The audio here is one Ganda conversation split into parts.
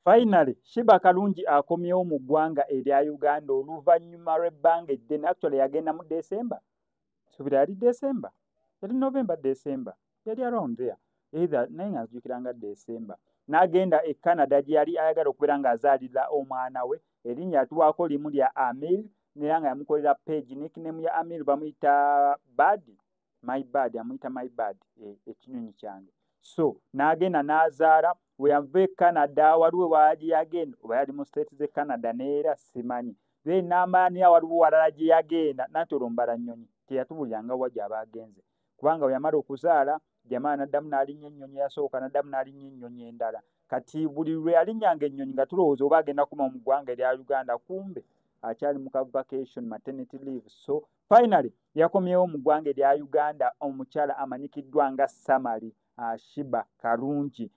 Finally, Shiba Kalungi akomyewo mu ggwanga erya Uganda oluvannyuma lw'ebbanga eddene. Actually yagenda mu December. Subira yali December. Yali November, December. Yali around there. Either naye nga nzijukira nga December. N'agenda e Canada gye yali ayagala okubeera ng'azaalira omwana we. Erinnya yatuwaako limu lya Amir, era nga yamukolera page. Nickname ya Amir bamuyita Bad. My Bad, amuyita My Bad, ekinyonyi kyange. So n'agenda n'azaala. We yava e Canada waliwo waali yagenda oba yali mu states z'e Canada neera simanyi. Then n'amaani waliwo walala gye yagenda nanti olwo mbala nnyonyi teyatubuliranga wa gy'aba agenze. Kubanga we yamala okuzaala jamaa n'addamu n'alinnya ennyonyi eyasooka n'addamu n'alinnya ennyonyi endala. Kati buli lwe yalinnyanga ennyonyi nga tulowooza oba agenda kuma mu ggwanga erya Uganda, kumbe akyali mu ka vacation, maternity leave. So finally yakomyewo mu ggwanga erya Uganda omukyala amanyikiddwa nga Samali Shiba Kalungi.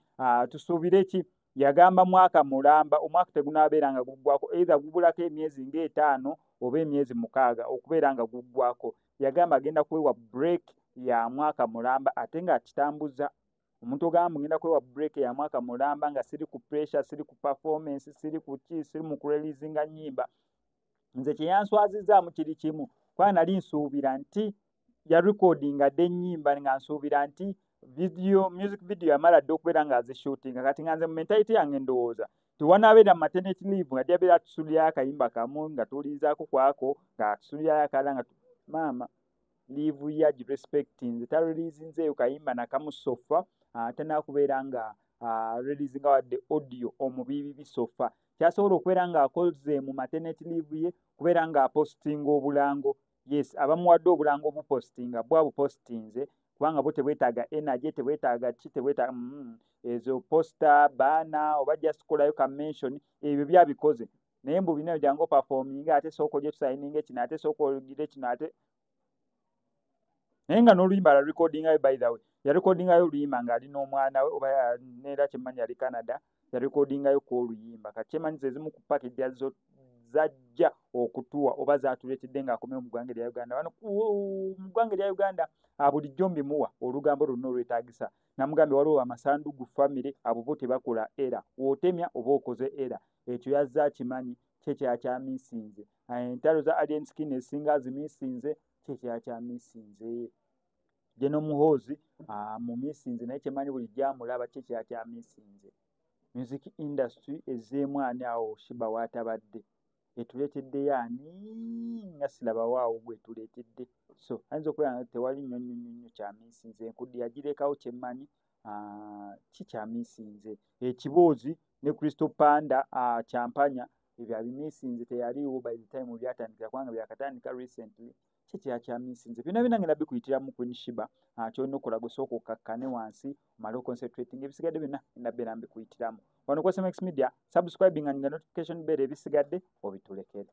Tusuubire ki yagamba mwaka mulamba, omwaka tegunaabeera nga guggwako, either gubulako emyezi ng'etaano oba emyezi 6 okubeera nga guggwako. Yagamba agenda kwewa break ya mwaka mulamba ate nga kitambuza. Omuntu ogamba ngenda kwewa break ya mwaka mulamba nga siri ku pressure, siri ku performance, siri ku ki, siri mu kureleasinga nnyimba. Nze kye yanswazizaamu kiri kimu, kuba nali nsuubira nti ya recordinga dde ennyimba nga nsuubira nti music video yamala dde okubeera nga azishootinga. Kati nga nze mu mentality yange ndowooza tiwanaabeera maternity leave nga dyabeera atusulirayo akayimba kamu nga tuwulirizaako kwako nga atusulirayo akala nga maama leave ya respecting tareleasinzeeyo kayimba nakamu sofa ate naakubeera nga releasinga wadde audio omubibibi sofa. Kyasobola okubeera ng'akoze mu maternity leave ye kubeera ng'apostinga obulango. Yes, abamuwadde obulango obupostinga bwa bupostinze kubanga bo tebwetaaga energy, tebwetaaga ki, tebwetaaga ezo poster baana oba just kolayo ka mention, ebyo byabikoze. Naye mbu bino jangu performinga ate sooka ojje tusayininga kino ate sooka olugire kino ate. Naye nga n'oluyimba la recordingayo, by the way ya recordingayo oluyimba ng'ali n'omwana we oba neera kyemmanyi yali Canada, ya recordingayo ku oluyimba. Kati kyemmanyi zezimu ku package yazo zajja okutuwa oba zaatuleetedde ng'akomyewo mu ggwanga erya Uganda. Wano mu ggwanga erya Uganda bulijjo mbimuwa olugambo lwonna olwetaagisa. Namugambye waliwo amasandugu family abo bo tebakola era, w'otemya oba okoze era. Ekyo yazza akimanyi kye kyakyamisinze. Entalo za Alien Skin esinga azimisinze kye kyakyamisinze. Je n'omuhoozi mumisinze naye kyemanyi buli gyamulaba kye kyakyamisinze. Music industry ezzeemu ani awo Shiba waatabadde. Etuleeteddeyo ani nga sirabawaawo bwetuleetedde. So ayinza okubeera nga tewali nnyo kyamisinze. Enkudi yagirekawo kyemmanyi kikyamisinze. Ekiboozi ne Crystal Panda Champanya ebyo abimisinze teyaliiwo by the time byatandikira kubanga byakatandika recently. Kyekyamisinze. Byonna byonna ngenda bikuyitiramu Queen Shiba. Kyolina okukola gusooka okkakkane wansi omale concentrating ebisigadde byonna ngenda beera mbikuyitiramu. Wano ku SMX Media subscribing nga notification bell ebisigadde obitulekere.